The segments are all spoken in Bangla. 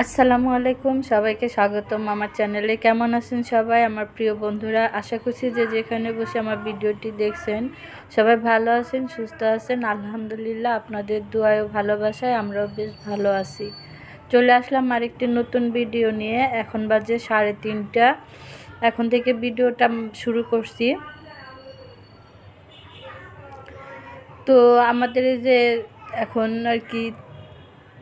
আসসালামু আলাইকুম, সবাইকে স্বাগতম আমার চ্যানেলে। কেমন আছেন সবাই আমার প্রিয় বন্ধুরা? আশা করছি যে যেখানে বসে আমার ভিডিওটি দেখছেন সবাই ভালো আছেন, সুস্থ আছেন। আলহামদুলিল্লাহ, আপনাদের দোয়ায় ও ভালোবাসায় আমরাও বেশ ভালো আছি। চলে আসলাম আরেকটি নতুন ভিডিও নিয়ে। এখন বাজে 3:30। এখন থেকে ভিডিওটা শুরু করছি। তো আমাদের এই যে এখন আর কি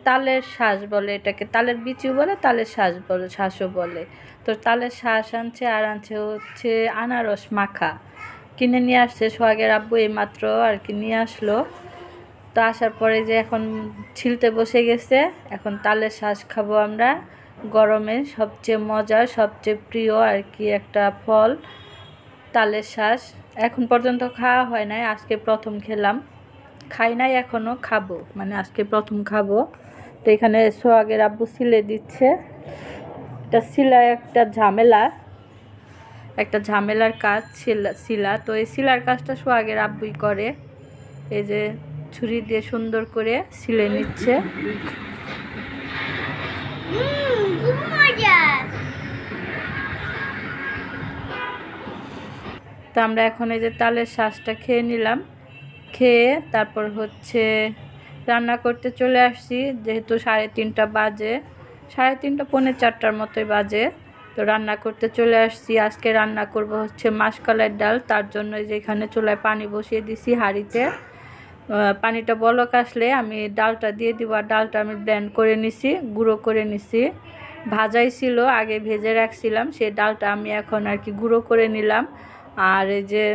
তালের শ্বাস বলে, এটাকে তালের বিচিও বলে, তালের শ্বাস বলে, শ্বাসও বলে। তো তালের শ্বাস আনছে, আর আনছে হচ্ছে আনারস মাখা। কিনে নিয়ে আসছে সোহাগের আব্বু, এই মাত্র আর কি নিয়ে আসলো। তো আসার পরে যে এখন ছিলতে বসে গেছে। এখন তালের শ্বাস খাবো আমরা। গরমে সবচেয়ে মজার, সবচেয়ে প্রিয় আর কি একটা ফল তালের শ্বাস। এখন পর্যন্ত খাওয়া হয় নাই, আজকে প্রথম খেলাম। খাই নাই এখনও, খাবো, মানে আজকে প্রথম খাবো। তো এখানে সোহাগের আব্বু সিলে দিচ্ছে। এটা সিলা একটা ঝামেলার কাজ, সিলা। তো এই সিলার কাজটা সোহাগের আব্বুই করে। এই যে ছুরি দিয়ে সুন্দর করে সিলে নিচ্ছে। তো আমরা এখন এই যে তালের শ্বাসটা খেয়ে নিলাম। খেয়ে তারপর হচ্ছে রান্না করতে চলে আসছি। যেহেতু 3:30 বাজে, 3:30 পৌনে 4টার মতোই বাজে। তো রান্না করতে চলে আসছি। আজকে রান্না করব হচ্ছে মাসকলাইয়ের ডাল। তার জন্য যে এখানে চুলায় পানি বসিয়ে দিছি হাঁড়িতে। পানিটা বলক আসলে আমি ডালটা দিয়ে দিব। আর ডালটা আমি ব্লেন্ড করে নিছি, গুঁড়ো করে নিছি। ভাজাই ছিল, আগে ভেজে রাখছিলাম, সেই ডালটা আমি এখন আর কি গুঁড়ো করে নিলাম। আর এই যে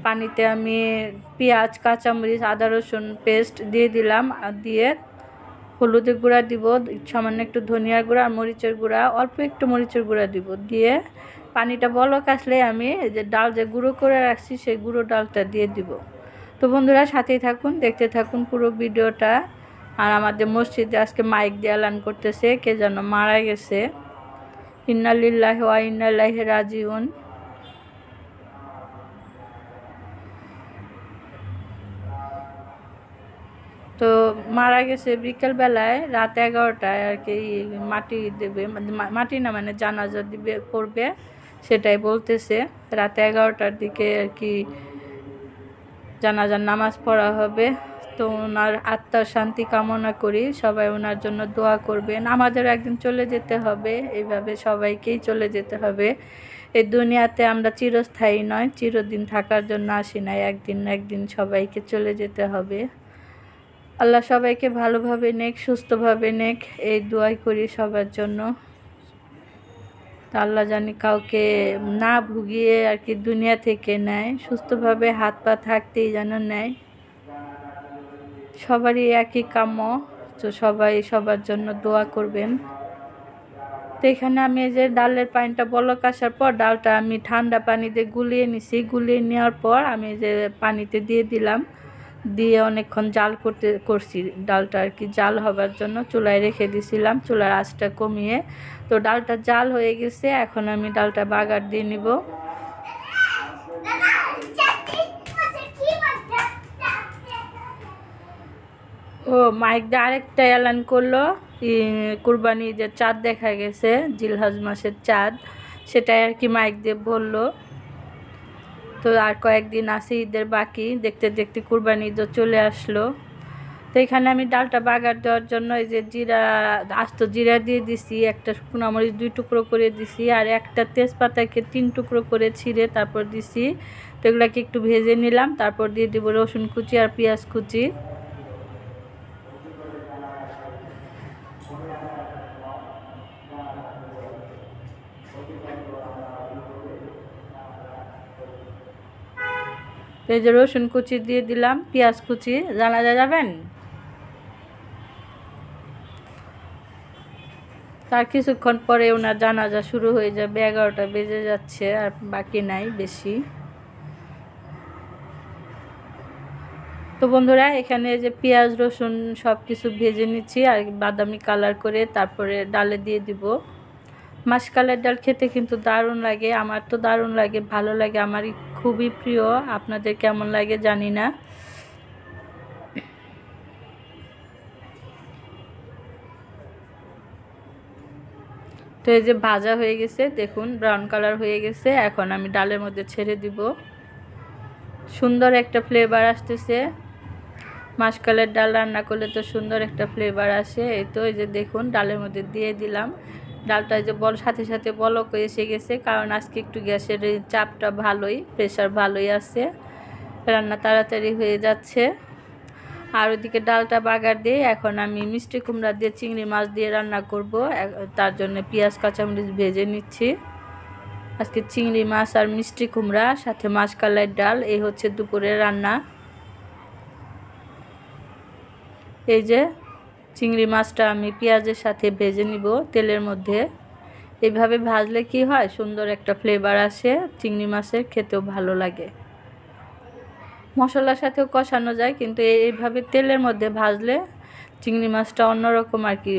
পানিতে আমি পেঁয়াজ, কাঁচামরিচ, আদা রসুন পেস্ট দিয়ে দিলাম। আর দিয়ে হলুদের গুঁড়া দিব, সামান্য একটু ধনিয়ার গুঁড়া আর মরিচের গুঁড়া, অল্প একটু মরিচের গুঁড়া দিব। দিয়ে পানিটা বলক আসলে আমি যে ডাল যে গুঁড়ো করে রাখছি সেই গুঁড়ো ডালটা দিয়ে দিব। তো বন্ধুরা সাথেই থাকুন, দেখতে থাকুন পুরো ভিডিওটা। আর আমাদের মসজিদে আজকে মাইক দিয়ে এলান করতেছে কে যেন মারা গেছে। ইন্না লিল্লাহি ওয়া ইন্না ইলাইহি রাজিউন। তো মারা গেছে বিকেলবেলায়, রাত 11টায় আর কি। মাটি দেবে, মাটি না মানে জানাজা দিবে, পড়বে, সেটাই বলতেছে। রাত 11টার দিকে আর কি জানাজার নামাজ পড়া হবে। তো ওনার আত্মার শান্তি কামনা করি, সবাই ওনার জন্য দোয়া করবেন। আমাদের একদিন চলে যেতে হবে, এইভাবে সবাইকেই চলে যেতে হবে। এই দুনিয়াতে আমরা চিরস্থায়ী নয়, চিরদিন থাকার জন্য আসি নাই, একদিন না একদিন সবাইকে চলে যেতে হবে। আল্লাহ সবাইকে ভালোভাবে নেক, সুস্থভাবে নেক, এই দোয়াই করি সবার জন্য। আল্লাহ জানি কাউকে না ভুগিয়ে আর কি দুনিয়া থেকে নেয়, সুস্থভাবে হাত পা থাকতেই যেন নেয়। সবারই একই কাম্য। তো সবাই সবার জন্য দোয়া করবেন। তো এখানে আমি এই যে ডালের পানিটা বলক আসার পর ডালটা আমি ঠান্ডা পানিতে গুলিয়ে নিছি। গুলিয়ে নেওয়ার পর আমি যে পানিতে দিয়ে দিলাম, দিয়ে অনেকক্ষণ জাল করছি ডালটা আর কি। জাল হবার জন্য চুলায় রেখে দিছিলাম, চুলার আঁচটা কমিয়ে। তো ডালটা জাল হয়ে গেছে, এখন আমি ডালটা বাগার দিয়ে নিব। ও মাইক দিয়ে আরেকটা এলান করলো, কুরবানি যে চাঁদ দেখা গেছে, জিলহজ মাসের চাঁদ, সেটাই আর কি মাইক দিয়ে বললো। তো আর কয়েকদিন আছে ঈদের বাকি, দেখতে দেখতে কুরবানি ঈদও চলে আসলো। তো এখানে আমি ডালটা বাগার দেওয়ার জন্য এই যে জিরা, আস্ত জিরা দিয়ে দিছি, একটা শুকনো মরিচ 2 টুকরো করে দিছি, আর একটা তেজপাতাকে 3 টুকরো করে ছিঁড়ে তারপর দিছি। তো এগুলাকে একটু ভেজে নিলাম, তারপর দিয়ে দিব রসুন কুচি আর পেঁয়াজ কুচি। এই যে রসুন কুচি দিয়ে দিলাম, পেঁয়াজ কুচি। জানাজা যাবেন? তার কিছুক্ষণ পরে ওনার জানাজা শুরু হয়ে যাবে, 11টা বেজে যাচ্ছে, আর বাকি নাই বেশি। তো বন্ধুরা এখানে যে পেঁয়াজ রসুন সব কিছু ভেজে নিচ্ছি আর বাদামি কালার করে, তারপরে ডালে দিয়ে দিব। মাসকলাইয়ের ডাল খেতে কিন্তু দারুণ লাগে, আমার তো দারুণ লাগে, ভালো লাগে, আমারই খুবই প্রিয়। আপনাদের কেমন লাগে জানি না। তো এই যে ভাজা হয়ে গেছে, দেখুন ব্রাউন কালার হয়ে গেছে। এখন আমি ডালের মধ্যে ছেড়ে দিব। সুন্দর একটা ফ্লেভার আসতেছে। মাসকলাইয়ের ডাল রান্না করলে তো সুন্দর একটা ফ্লেভার আসে। এই তো এই যে দেখুন ডালের মধ্যে দিয়ে দিলাম। ডালটা যে সাথে সাথে বলক এসে গেছে, কারণ আজকে একটু গ্যাসের চাপটা ভালোই, প্রেশার ভালোই আছে, রান্না তাড়াতাড়ি হয়ে যাচ্ছে। আর ওইদিকে ডালটা বাগার দিয়ে এখন আমি মিষ্টি কুমড়া দিয়ে চিংড়ি মাছ দিয়ে রান্না করব। তার জন্য পেঁয়াজ কাঁচামরিচ ভেজে নিচ্ছি। আজকে চিংড়ি মাছ আর মিষ্টি কুমড়া সাথে মাসকলাইয়ের ডাল, এই হচ্ছে দুপুরের রান্না। এই যে চিংড়ি মাছটা আমি পেঁয়াজের সাথে ভেজে নিব তেলের মধ্যে। এইভাবে ভাজলে কি হয়, সুন্দর একটা ফ্লেভার আসে, চিংড়ি মাছের খেতেও ভালো লাগে। মশলার সাথেও কষানো যায়, কিন্তু এইভাবে তেলের মধ্যে ভাজলে চিংড়ি মাছটা অন্যরকম আর কি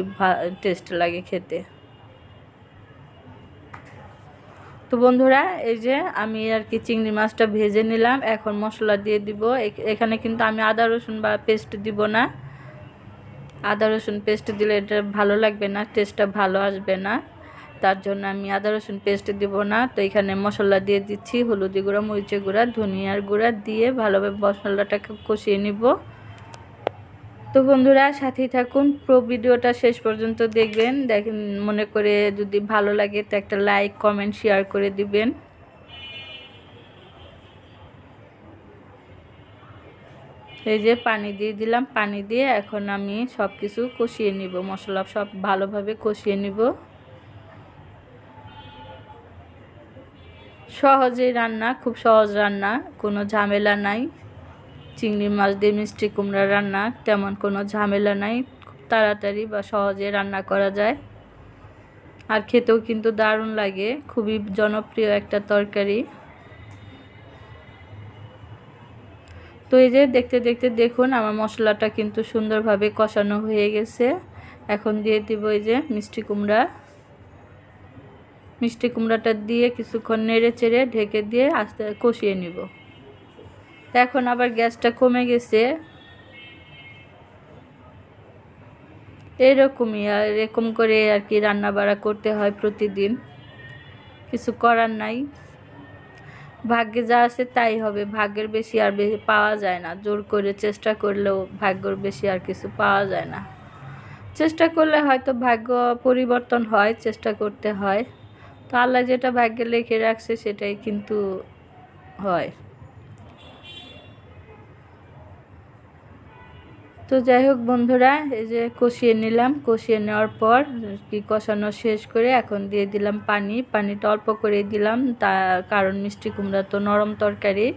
টেস্ট লাগে খেতে। তো বন্ধুরা, এই যে আমি আর কি চিংড়ি মাছটা ভেজে নিলাম। এখন মশলা দিয়ে দিব। এখানে কিন্তু আমি আদা রসুন বা পেস্ট দিব না। আদা রসুন পেস্ট দিলে এটা ভালো লাগবে না, টেস্টটা ভালো আসবে না, তার জন্য আমি আদা রসুন পেস্ট দিব না। তো এখানে মশলা দিয়ে দিচ্ছি, হলুদি গুঁড়া, মরিচের গুঁড়া, ধনিয়ার গুঁড়া দিয়ে ভালোভাবে মশলাটাকে কষিয়ে নিব। তো বন্ধুরা সাথেই থাকুন, পুরো ভিডিওটা শেষ পর্যন্ত দেখবেন। দেখেন, মনে করে যদি ভালো লাগে তো একটা লাইক, কমেন্ট, শেয়ার করে দিবেন। এই যে পানি দিয়ে দিলাম। পানি দিয়ে এখন আমি সব কিছু কষিয়ে নিব, মশলা সব ভালোভাবে কষিয়ে নিব। সহজেই রান্না, খুব সহজ রান্না, কোনো ঝামেলা নাই। চিংড়ি মাছ দিয়ে মিষ্টি কুমড়া রান্না তেমন কোনো ঝামেলা নাই, খুব তাড়াতাড়ি বা সহজে রান্না করা যায়। আর খেতেও কিন্তু দারুণ লাগে, খুবই জনপ্রিয় একটা তরকারি। তো এই যে দেখতে দেখতে দেখুন আমার মশলাটা কিন্তু সুন্দরভাবে কষানো হয়ে গেছে। এখন দিয়ে দিব এই যে মিষ্টি কুমড়া। মিষ্টি কুমড়াটা দিয়ে কিছুক্ষণ নেড়ে চেড়ে ঢেকে দিয়ে আস্তে কষিয়ে নিব। এখন আবার গ্যাসটা কমে গেছে। এরকমই এরকম করে আর কি রান্না বাড়া করতে হয় প্রতিদিন, কিছু করার নাই। ভাগ্যে যা আছে তাই হবে, ভাগ্যের বেশি আর বেশি পাওয়া যায় না। জোর করে চেষ্টা করলেও ভাগ্যের বেশি আর কিছু পাওয়া যায় না। চেষ্টা করলে হয়তো ভাগ্য পরিবর্তন হয়, চেষ্টা করতে হয়। তো আল্লাহ যেটা ভাগ্যে লিখে রাখছে সেটাই কিন্তু হয়। তো যাই হোক বন্ধুরা, এই যে কষিয়ে নিলাম। কষিয়ে নেওয়ার পর কি কষানো শেষ করে এখন দিয়ে দিলাম পানি। পানিটা অল্প করে দিলাম, তার কারণ মিষ্টি কুমড়া তো নরম তরকারি,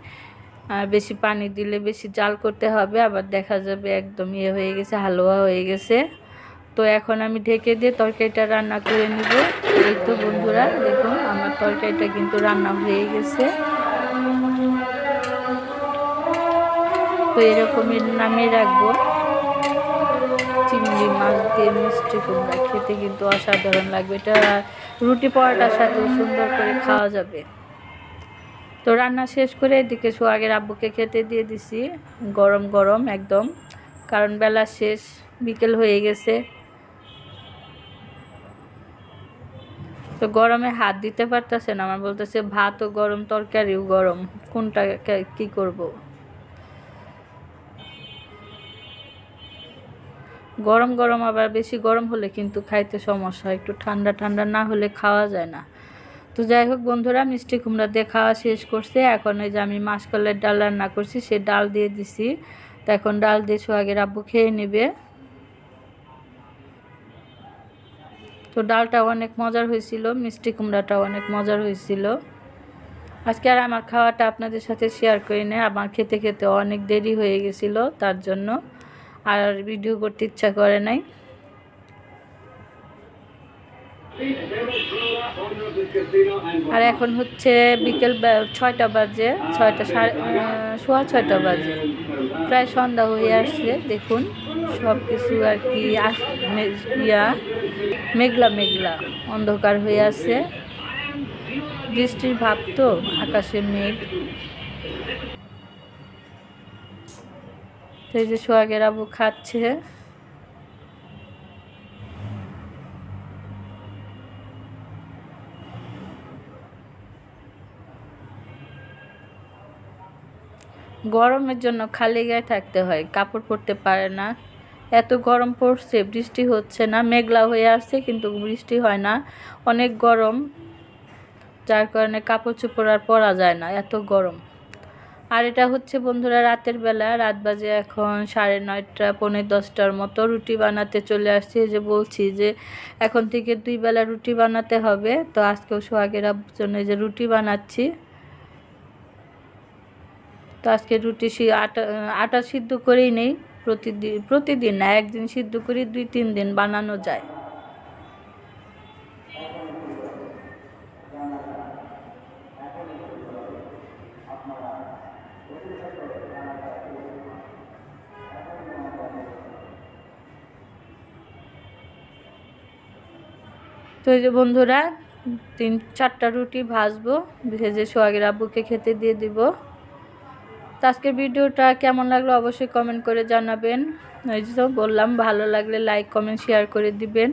বেশি পানি দিলে বেশি জাল করতে হবে, আবার দেখা যাবে একদম ইয়ে হয়ে গেছে, হালুয়া হয়ে গেছে। তো এখন আমি ঢেকে দিয়ে তরকারিটা রান্না করে নিব। এই তো বন্ধুরা দেখুন আমার তরকারিটা কিন্তু রান্না হয়ে গেছে। তো এরকমই নামিয়ে রাখবো। চিংড়ি মাছ দিয়ে মিষ্টি কুমড়া খেতে কিন্তু অসাধারণ লাগবে, এটা রুটি পরোটার সাথেও সুন্দর করে খাওয়া যাবে। তো রান্না শেষ করে এদিকে সোহাগের আব্বুকে খেতে দিয়ে দিছি, গরম গরম একদম, কারণ বেলা শেষ, বিকেল হয়ে গেছে। তো গরমে হাত দিতে পারতেছে না, আমার বলতেছে ভাতও গরম তরকারিও গরম, কোনটা কি করব। গরম গরম আবার বেশি গরম হলে কিন্তু খাইতে সমস্যা, একটু ঠান্ডা ঠান্ডা না হলে খাওয়া যায় না। তো যাই হোক বন্ধুরা, মিষ্টি কুমড়া দিয়ে খাওয়া শেষ করছে। এখন এই যে আমি মাসকলাইয়ের ডাল রান্না করছি, সে ডাল দিয়ে দিছি। তো এখন ডাল দিয়ে সোহাগের আব্বু খেয়ে নেবে। তো ডালটা অনেক মজার হয়েছিল, মিষ্টি কুমড়াটাও অনেক মজার হয়েছিল। আজকে আর আমার খাওয়াটা আপনাদের সাথে শেয়ার করি না, আমার খেতে খেতে অনেক দেরি হয়ে গেছিলো, তার জন্য আর ভিডিও করতে ইচ্ছা করে নাই। আর এখন হচ্ছে বিকেল 6টা বাজে, 6:30 বাজে, প্রায় সন্ধ্যা হয়ে আসছে। দেখুন সব কিছু আর কি মেঘলা মেঘলা অন্ধকার হয়ে আছে, বৃষ্টির ভাব, তো আকাশে মেঘ। এই যে সোহাগের আব্বু খাচ্ছে। গরমের জন্য খালি গায়ে থাকতে হয়, কাপড় পরতে পারে না। এত গরম পড়ছে, বৃষ্টি হচ্ছে না, মেঘলা হয়ে আসছে কিন্তু বৃষ্টি হয় না, অনেক গরম, যার কারণে কাপড় চোপড় আর পরা যায় না, এত গরম। আর এটা হচ্ছে বন্ধুরা রাতের বেলা, রাত বাজে এখন 9:30 পৌনে 10টার মতো। রুটি বানাতে চলে আসছি, যে বলছি যে এখন থেকে 2 বেলা রুটি বানাতে হবে। তো আজকেও সোহাগের আব্বুর জন্য যে রুটি বানাচ্ছি। তো আজকে রুটি আটা সিদ্ধ করেই নেই, প্রতিদিন না, একদিন সিদ্ধ করি 2-3 দিন বানানো যায়। তো এই যে বন্ধুরা 3-4টা রুটি ভাজবো, ভেজে সোহাগের আব্বুকে খেতে দিয়ে দিব। তো আজকের ভিডিওটা কেমন লাগলো অবশ্যই কমেন্ট করে জানাবেন। ওই যে বললাম, ভালো লাগলে লাইক কমেন্ট শেয়ার করে দিবেন,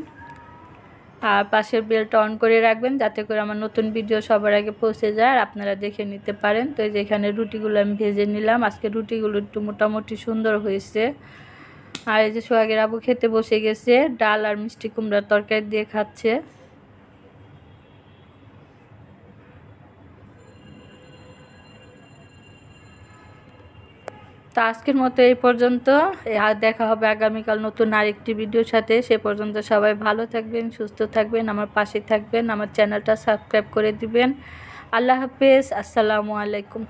আর পাশের বেলটা অন করে রাখবেন যাতে করে আমার নতুন ভিডিও সবার আগে পৌঁছে যায় আর আপনারা দেখে নিতে পারেন। তো এই যে এখানে রুটিগুলো আমি ভেজে নিলাম, আজকে রুটিগুলো একটু মোটামুটি সুন্দর হয়েছে। আর এই যে সোহাগের আব্বু খেতে বসে গেছে, ডাল আর মিষ্টি কুমড়ার তরকারি দিয়ে খাচ্ছে। তো আজকের মতো এই পর্যন্ত, আর দেখা হবে আগামীকাল নতুন আরেকটি ভিডিওর সাথে। সে পর্যন্ত সবাই ভালো থাকবেন, সুস্থ থাকবেন, আমার পাশে থাকবেন, আমার চ্যানেলটা সাবস্ক্রাইব করে দিবেন। আল্লাহ হাফেজ, আসসালামু আলাইকুম।